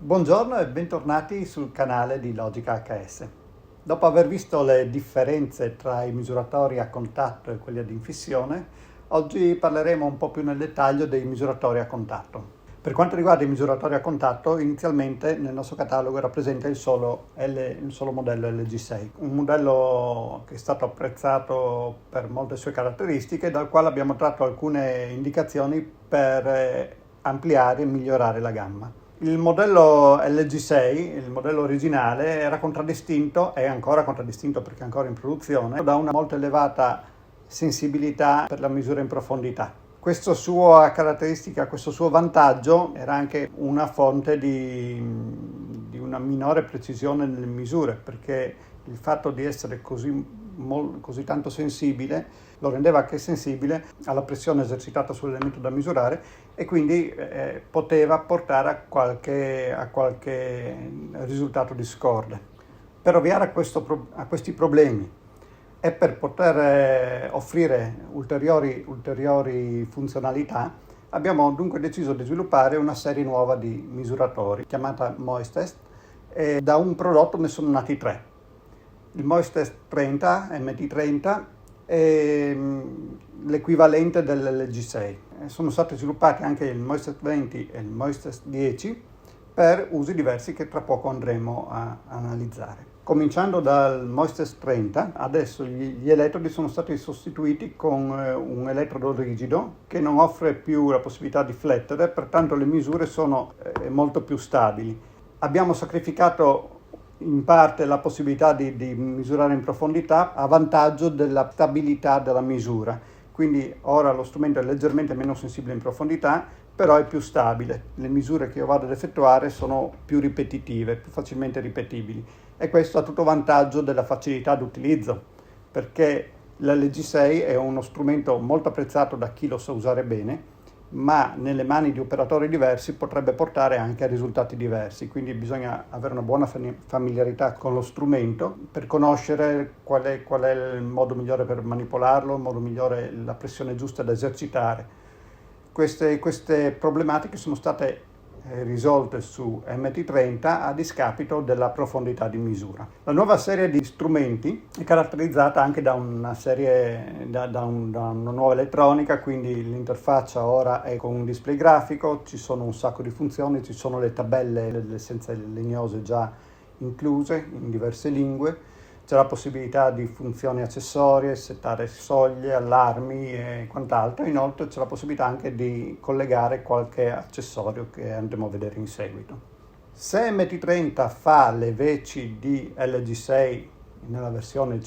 Buongiorno e bentornati sul canale di Logica HS. Dopo aver visto le differenze tra i misuratori a contatto e quelli ad infissione, oggi parleremo un po' più nel dettaglio dei misuratori a contatto. Per quanto riguarda i misuratori a contatto, inizialmente nel nostro catalogo era presente il solo modello LG6, un modello che è stato apprezzato per molte sue caratteristiche, dal quale abbiamo tratto alcune indicazioni per ampliare e migliorare la gamma. Il modello LG6, il modello originale, era contraddistinto, è ancora contraddistinto perché è ancora in produzione, da una molto elevata sensibilità per la misura in profondità. Questa sua caratteristica, questo suo vantaggio era anche una fonte di una minore precisione nelle misure, perché il fatto di essere così tanto sensibile lo rendeva anche sensibile alla pressione esercitata sull'elemento da misurare e quindi poteva portare a qualche risultato discorde. Per ovviare a questi problemi e per poter offrire ulteriori funzionalità, abbiamo dunque deciso di sviluppare una serie nuova di misuratori chiamata Moistest, e da un prodotto ne sono nati tre. Il Moistest 30, MT30, è l'equivalente dell'LG6. Sono stati sviluppati anche il Moistest 20 e il Moistest 10 per usi diversi che tra poco andremo a analizzare. Cominciando dal Moistest 30, adesso gli elettrodi sono stati sostituiti con un elettrodo rigido che non offre più la possibilità di flettere, pertanto le misure sono molto più stabili. Abbiamo sacrificato in parte la possibilità di misurare in profondità a vantaggio della stabilità della misura. Quindi ora lo strumento è leggermente meno sensibile in profondità, però è più stabile. Le misure che io vado ad effettuare sono più ripetitive, più facilmente ripetibili. E questo a tutto vantaggio della facilità d'utilizzo, perché l'LG6 è uno strumento molto apprezzato da chi lo sa usare bene, ma nelle mani di operatori diversi potrebbe portare anche a risultati diversi, quindi bisogna avere una buona familiarità con lo strumento per conoscere qual è il modo migliore per manipolarlo, il modo migliore, la pressione giusta da esercitare. Queste problematiche sono state risolte su MT30 a discapito della profondità di misura. La nuova serie di strumenti è caratterizzata anche da una nuova elettronica, quindi l'interfaccia ora è con un display grafico, ci sono un sacco di funzioni, ci sono le tabelle, le essenze legnose già incluse in diverse lingue. C'è la possibilità di funzioni accessorie, settare soglie, allarmi e quant'altro. Inoltre c'è la possibilità anche di collegare qualche accessorio che andremo a vedere in seguito. Se MT30 fa le veci di LG6 nella versione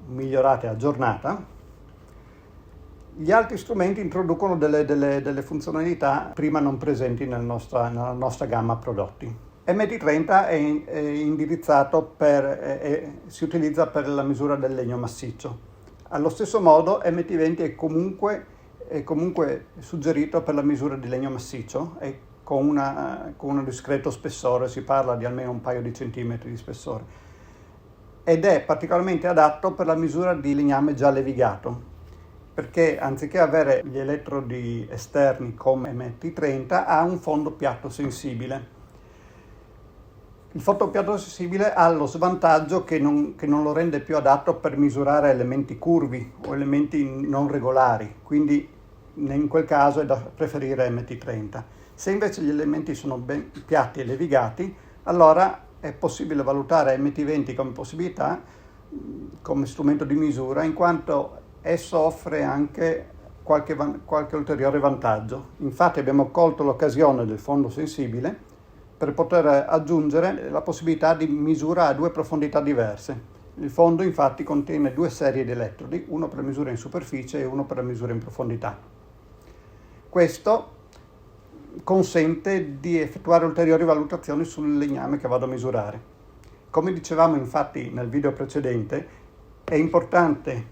migliorata e aggiornata, gli altri strumenti introducono delle funzionalità prima non presenti nella nostra gamma prodotti. MT30 è indirizzato si utilizza per la misura del legno massiccio. Allo stesso modo MT20 è comunque suggerito per la misura di legno massiccio e con un discreto spessore, si parla di almeno un paio di centimetri di spessore, ed è particolarmente adatto per la misura di legname già levigato, perché anziché avere gli elettrodi esterni come MT30 ha un fondo piatto sensibile. Il fotopiatto sensibile ha lo svantaggio che non lo rende più adatto per misurare elementi curvi o elementi non regolari, quindi in quel caso è da preferire MT30. Se invece gli elementi sono ben piatti e levigati, allora è possibile valutare MT20 come possibilità, come strumento di misura, in quanto esso offre anche qualche ulteriore vantaggio. Infatti abbiamo colto l'occasione del fondo sensibile per poter aggiungere la possibilità di misura a due profondità diverse. Il fondo infatti contiene due serie di elettrodi, uno per la misura in superficie e uno per la misura in profondità. Questo consente di effettuare ulteriori valutazioni sul legname che vado a misurare. Come dicevamo infatti nel video precedente, è importante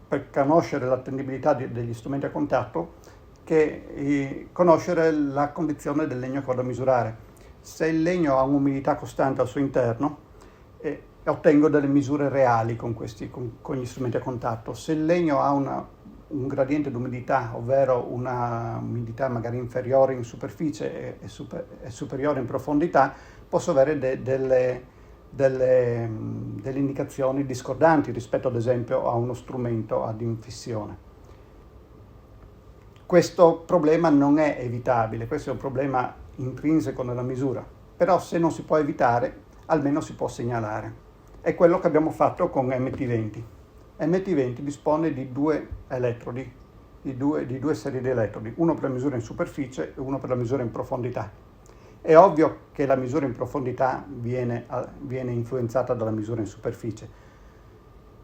per conoscere l'attendibilità degli strumenti a contatto conoscere la condizione del legno che vado a misurare. Se il legno ha un'umidità costante al suo interno, ottengo delle misure reali con gli strumenti a contatto. Se il legno ha un gradiente d'umidità, ovvero una umidità magari inferiore in superficie e superiore in profondità, posso avere delle indicazioni discordanti rispetto ad esempio a uno strumento ad infissione. Questo problema non è evitabile, questo è un problema intrinseco nella misura, però se non si può evitare, almeno si può segnalare. È quello che abbiamo fatto con MT20. MT20 dispone di due elettrodi, di due serie di elettrodi, uno per la misura in superficie e uno per la misura in profondità. È ovvio che la misura in profondità viene influenzata dalla misura in superficie.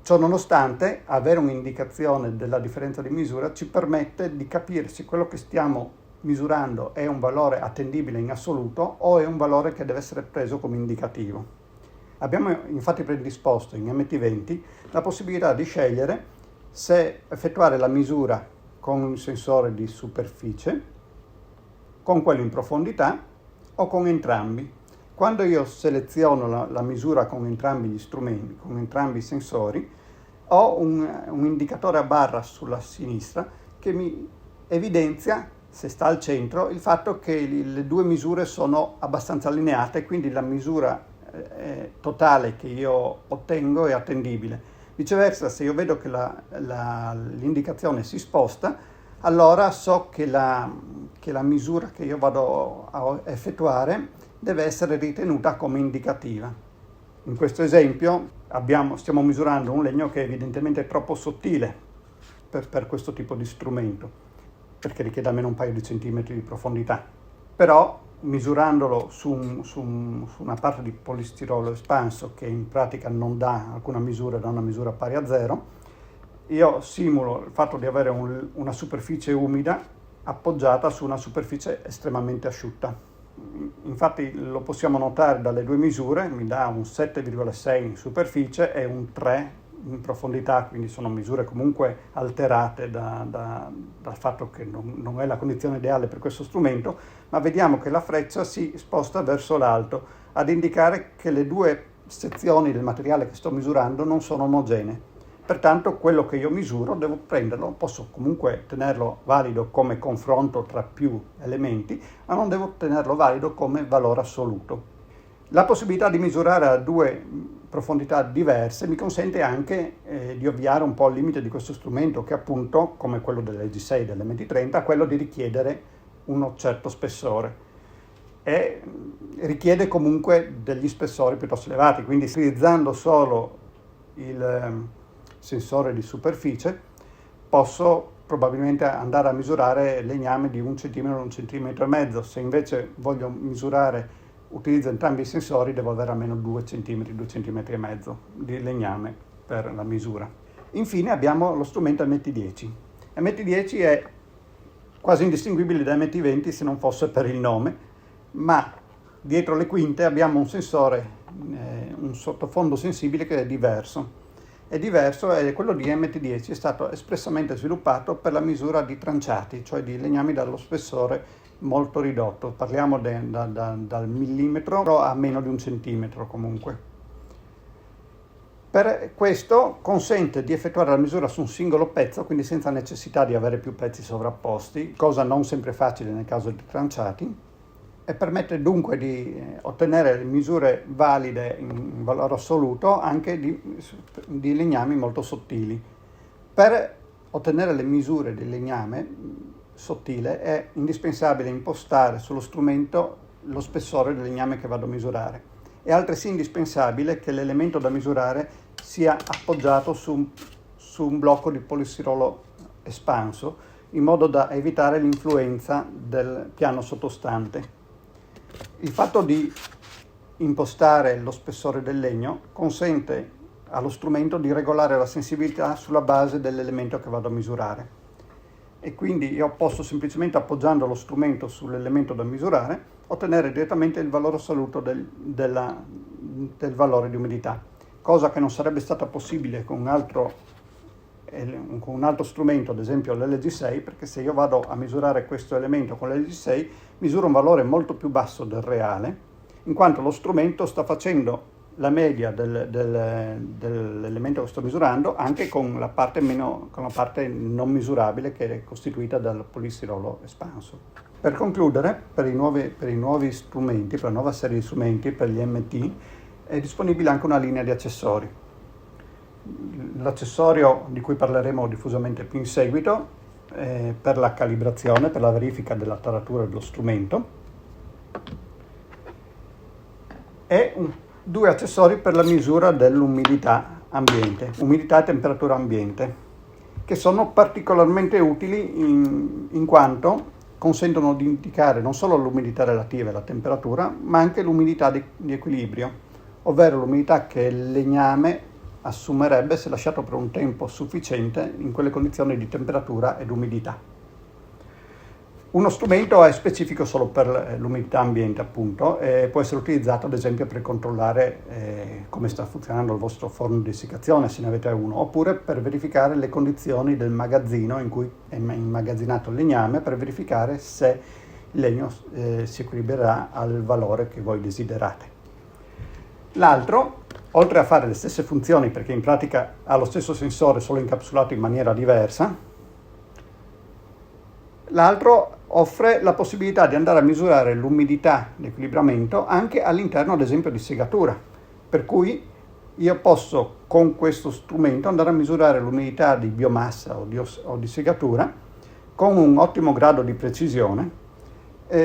Ciò nonostante, avere un'indicazione della differenza di misura ci permette di capire se quello che stiamo misurando è un valore attendibile in assoluto o è un valore che deve essere preso come indicativo. Abbiamo infatti predisposto in MT20 la possibilità di scegliere se effettuare la misura con un sensore di superficie, con quello in profondità o con entrambi. Quando io seleziono la misura con entrambi gli strumenti, con entrambi i sensori, ho un indicatore a barra sulla sinistra che mi evidenzia, se sta al centro, il fatto che le due misure sono abbastanza allineate, quindi la misura totale che io ottengo è attendibile. Viceversa, se io vedo che l'indicazione si sposta, allora so che la misura che io vado a effettuare deve essere ritenuta come indicativa. In questo esempio stiamo misurando un legno che evidentemente è troppo sottile per questo tipo di strumento, perché richiede almeno un paio di centimetri di profondità. Però misurandolo su una parte di polistirolo espanso che in pratica non dà alcuna misura, dà una misura pari a 0, io simulo il fatto di avere una superficie umida appoggiata su una superficie estremamente asciutta. Infatti lo possiamo notare dalle due misure, mi dà un 7,6 in superficie e un 3 in profondità, quindi sono misure comunque alterate dal fatto che non è la condizione ideale per questo strumento, ma vediamo che la freccia si sposta verso l'alto, ad indicare che le due sezioni del materiale che sto misurando non sono omogenee. Pertanto quello che io misuro devo prenderlo, posso comunque tenerlo valido come confronto tra più elementi, ma non devo tenerlo valido come valore assoluto. La possibilità di misurare a due profondità diverse mi consente anche di ovviare un po' al limite di questo strumento che appunto, come quello dell'EG6 e dell'MT30, è quello di richiedere uno certo spessore e richiede comunque degli spessori piuttosto elevati, quindi utilizzando solo il sensore di superficie posso probabilmente andare a misurare legname di 1 cm o 1,5 cm. Se invece voglio misurare, utilizzo entrambi i sensori, devo avere almeno 2 cm, 2,5 cm di legname per la misura. Infine abbiamo lo strumento MT10. MT10 è quasi indistinguibile da MT20 se non fosse per il nome, ma dietro le quinte abbiamo un sensore, un sottofondo sensibile che è diverso. È diverso e quello di MT10 è stato espressamente sviluppato per la misura di tranciati, cioè di legnami dallo spessore molto ridotto. Parliamo dal millimetro a meno di 1 centimetro comunque. Per questo consente di effettuare la misura su un singolo pezzo, quindi senza necessità di avere più pezzi sovrapposti, cosa non sempre facile nel caso di tranciati, e permette dunque di ottenere le misure valide in valore assoluto anche di legnami molto sottili. Per ottenere le misure del legname sottile è indispensabile impostare sullo strumento lo spessore del legname che vado a misurare. È altresì indispensabile che l'elemento da misurare sia appoggiato su un blocco di polistirolo espanso, in modo da evitare l'influenza del piano sottostante. Il fatto di impostare lo spessore del legno consente allo strumento di regolare la sensibilità sulla base dell'elemento che vado a misurare. E quindi io posso semplicemente, appoggiando lo strumento sull'elemento da misurare, ottenere direttamente il valore assoluto del valore di umidità, cosa che non sarebbe stata possibile con un altro strumento, ad esempio l'LG6, perché se io vado a misurare questo elemento con l'LG6 misuro un valore molto più basso del reale, in quanto lo strumento sta facendo la media dell'elemento che sto misurando anche con la parte non misurabile che è costituita dal polistirolo espanso. Per concludere, per i nuovi strumenti, per la nuova serie di strumenti, per gli MT, è disponibile anche una linea di accessori. L'accessorio di cui parleremo diffusamente più in seguito è per la calibrazione, per la verifica della taratura dello strumento, e due accessori per la misura dell'umidità ambiente, umidità e temperatura ambiente, che sono particolarmente utili in quanto consentono di indicare non solo l'umidità relativa e la temperatura, ma anche l'umidità di equilibrio, ovvero l'umidità che il legname assumerebbe se lasciato per un tempo sufficiente in quelle condizioni di temperatura ed umidità. Uno strumento è specifico solo per l'umidità ambiente, appunto, e può essere utilizzato ad esempio per controllare come sta funzionando il vostro forno di essiccazione, se ne avete uno, oppure per verificare le condizioni del magazzino in cui è immagazzinato il legname, per verificare se il legno si equilibrerà al valore che voi desiderate. L'altro, oltre a fare le stesse funzioni, perché in pratica ha lo stesso sensore solo incapsulato in maniera diversa, l'altro offre la possibilità di andare a misurare l'umidità di equilibramento anche all'interno, ad esempio, di segatura. Per cui io posso con questo strumento andare a misurare l'umidità di biomassa o di segatura con un ottimo grado di precisione,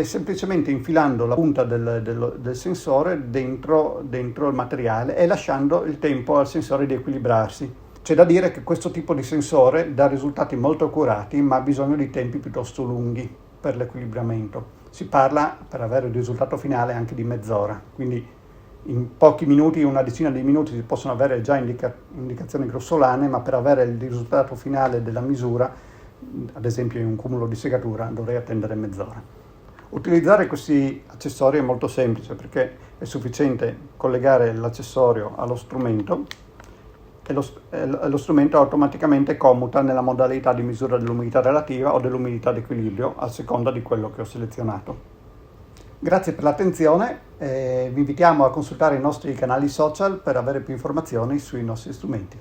semplicemente infilando la punta del sensore dentro il materiale e lasciando il tempo al sensore di equilibrarsi. C'è da dire che questo tipo di sensore dà risultati molto accurati, ma ha bisogno di tempi piuttosto lunghi per l'equilibramento. Si parla, per avere il risultato finale, anche di mezz'ora, quindi in pochi minuti, una decina di minuti, si possono avere già indicazioni grossolane, ma per avere il risultato finale della misura, ad esempio in un cumulo di segatura, dovrei attendere mezz'ora. Utilizzare questi accessori è molto semplice, perché è sufficiente collegare l'accessorio allo strumento e lo strumento automaticamente commuta nella modalità di misura dell'umidità relativa o dell'umidità di equilibrio a seconda di quello che ho selezionato. Grazie per l'attenzione e vi invitiamo a consultare i nostri canali social per avere più informazioni sui nostri strumenti.